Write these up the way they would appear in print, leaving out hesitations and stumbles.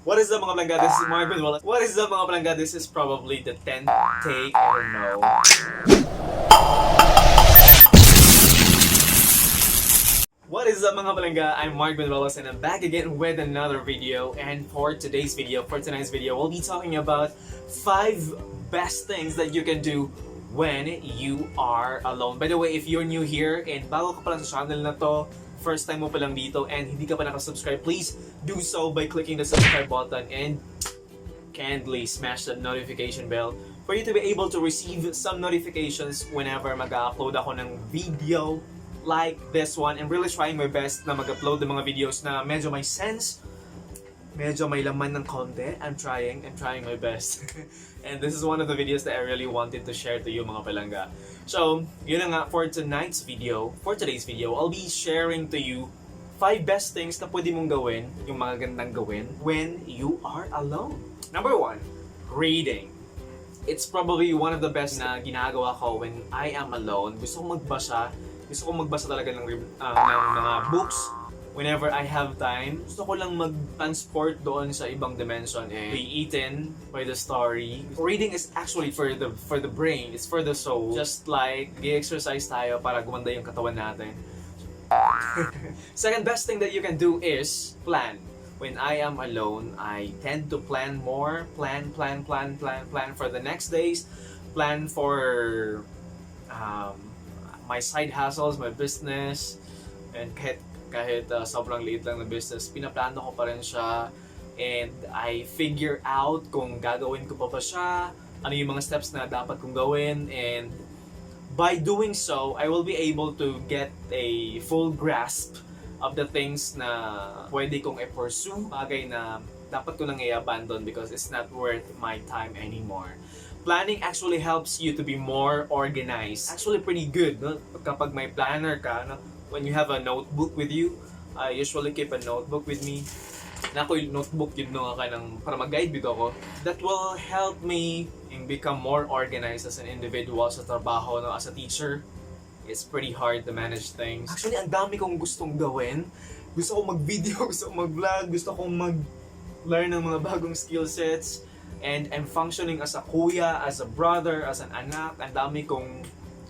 What is up mga palangga? This is MarkBanuelos. What is up mga palangga? This is probably the 10th take, I don't know. What is up mga palangga? I'm MarkBanuelos and I'm back again with another video. And for tonight's video, we'll be talking about 5 best things that you can do when you are alone. By the way, if you're new here and bago ka pa lang sa channel na to, first time mo pa lang dito and hindi ka pa nakasubscribe, please do so by clicking the subscribe button and kindly smash that notification bell for you to be able to receive some notifications whenever mag-upload ako ng video like this one. I'm really trying my best na mag-upload ng mga videos na medyo may sense, medyo may laman ng konti. I'm trying my best. And this is one of the videos that I really wanted to share to you mga palangga. So, yun na nga for today's video, I'll be sharing to you 5 best things na pwede mong gawin, yung mga gandang gawin, when you are alone. Number 1, reading. It's probably one of the best na ginagawa ko when I am alone. Gusto kong magbasa talaga ng mga books whenever I have time. Gusto ko lang mag-transport doon sa ibang dimension and be eaten by the story. Reading is actually for the brain, it's for the soul. Just like i-exercise tayo para gumanda yung katawan natin. Second best thing that you can do is plan. When I am alone, I tend to plan more. Plan for the next days. Plan for my side hustles, my business, and kahit sobrang liit lang na business, pinaplano ko pa rin siya, and I figure out kung gagawin ko pa siya, ano yung mga steps na dapat kong gawin, and by doing so, I will be able to get a full grasp of the things na pwede kong i-pursue, bagay na dapat ko nang i-abandon because it's not worth my time anymore. Planning actually helps you to be more organized. Actually pretty good, no? Kapag may planner ka, no? When you have a notebook with you, I usually keep a notebook with me. Nako yung notebook yun nga para mag-guide dito ako. That will help me become more organized as an individual sa trabaho, no? As a teacher. It's pretty hard to manage things. Actually, ang dami kong gustong gawin. Gusto kong mag-video, gusto kong mag-vlog, gusto kong mag-learn ng mga bagong skill sets. And I'm functioning as a kuya, as a brother, as an anak. Ang dami kong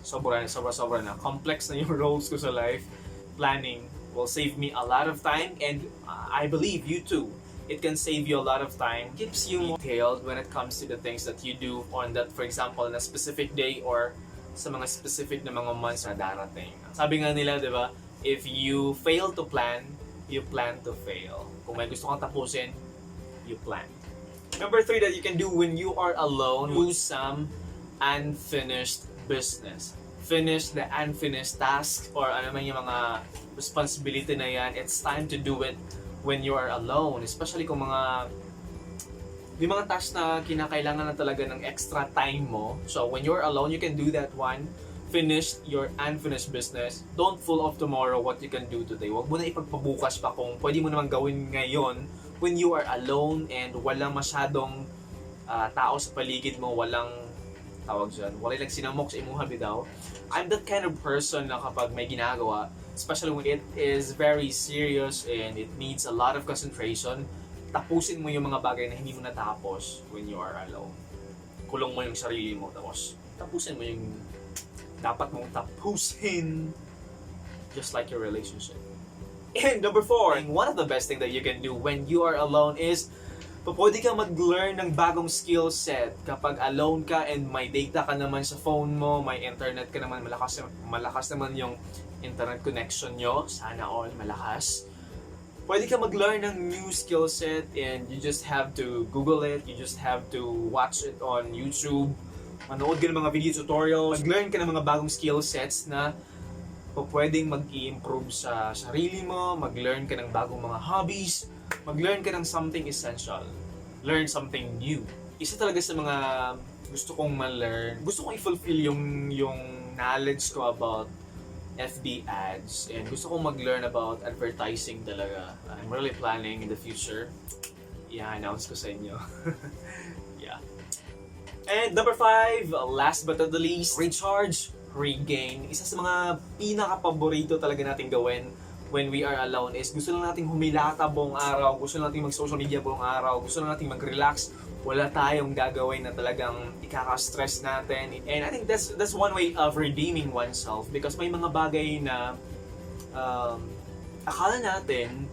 sobra na. Complex na yung roles ko sa life. Planning will save me a lot of time, and I believe you too. It can save you a lot of time. Keeps you detailed when it comes to the things that you do on that, for example, na specific day or sa mga specific na mga months na darating. Sabi nga nila, di ba, if you fail to plan, you plan to fail. Kung may gusto kang tapusin, you plan. Number 3 that you can do when you are alone, do some unfinished business. Finish the unfinished task or ano man yung mga responsibility na yan. It's time to do it when you are alone. Especially kung yung mga tasks na kinakailangan na talaga ng extra time mo. So when you're alone, you can do that one. Finish your unfinished business. Don't fool off tomorrow what you can do today. Huwag mo na ipagpabukas pa kung pwede mo naman gawin ngayon when you are alone and walang masyadong tao sa paligid mo, walang lang sinamok sa imuha bitaw. I'm that kind of person na kapag may ginagawa, especially when it is very serious and it needs a lot of concentration, tapusin mo yung mga bagay na hindi mo natapos when you are alone. Kulong mo yung sarili mo, tapos tapusin mo yung dapat mong tapusin, just like your relationship. And number 4, one of the best things that you can do when you are alone is pwede ka mag-learn ng bagong skill set. Kapag alone ka and may data ka naman sa phone mo, may internet ka naman, malakas naman yung internet connection nyo, sana all malakas. Pwede ka mag-learn ng new skill set and you just have to Google it, you just have to watch it on YouTube, manood ka ng mga video tutorials, mag-learn ka ng mga bagong skill sets na pwedeng mag-i-improve sa sarili mo, mag-learn ka ng bagong mga hobbies, mag-learn ka ng something essential, learn something new. Isa talaga sa mga gusto kong ma-learn, gusto kong i-fulfill yung knowledge ko about FB ads, and gusto kong mag-learn about advertising talaga. I'm really planning in the future. I-announce ko sa inyo. Yeah. And number 5, last but not the least, recharge, regain. Isa sa mga pinaka-paborito talaga natin gawin when we are alone is gusto lang nating humilata buong araw, gusto lang nating mag-social media buong araw, gusto lang nating mag-relax, wala tayong gagawin na talagang ikaka-stress natin. And I think that's one way of redeeming oneself because may mga bagay na akala natin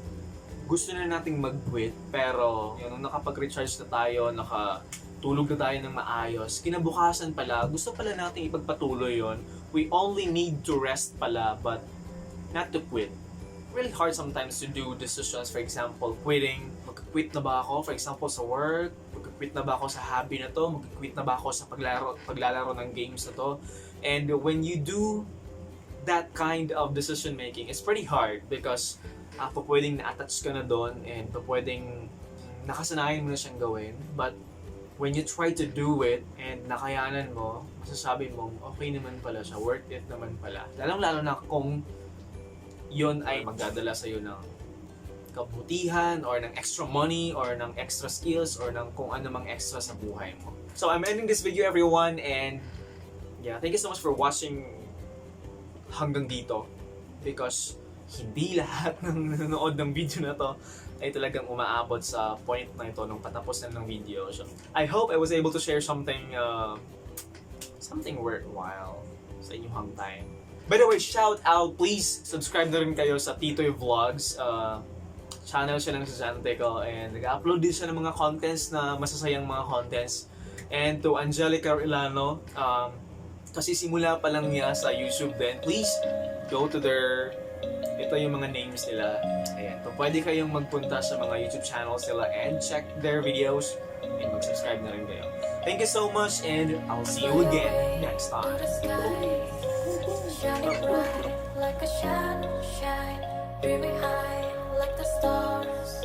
gusto na nating mag-quit pero nung nakapag-recharge na tayo, nakatulog na tayo ng maayos, kinabukasan pala, gusto pala nating ipagpatuloy yon. We only need to rest pala but not to quit. Really hard sometimes to do decisions. For example, quitting. Mag-quit na ba ako? For example, sa work. Mag-quit na ba ako sa hobby na to? Mag-quit na ba ako sa paglalaro ng games na to? And when you do that kind of decision making, it's pretty hard because pwedeng na-attach ka na doon and pwedeng nakasanayan mo na siyang gawin. But when you try to do it and nakayanan mo, masasabi mo, okay naman pala siya, worth it naman pala. Lalong-lalo na kung yon ay magdadala sa'yo ng kabutihan or ng extra money or ng extra skills or ng kung ano mang extra sa buhay mo. So I'm ending this video, everyone, and yeah, thank you so much for watching hanggang dito because hindi lahat ng nanonood ng video na to ay talagang umaabot sa point na ito nung patapos na ng video. So I hope I was able to share something worthwhile sa inyong time. By the way, shout out, please subscribe na rin kayo sa Titoy Vlogs. Channel siya ng estudyante ko and nag-upload din siya ng mga contents na masasayang mga contents. And to Angelica Ilano, kasi simula pa lang niya sa YouTube din, please go to ito yung mga names nila. Ayan, so pwede kayong magpunta sa mga YouTube channels nila and check their videos and mag-subscribe na rin kayo. Thank you so much and I'll see you again next time. Shining bright like a shadow shine, dreaming high like the stars.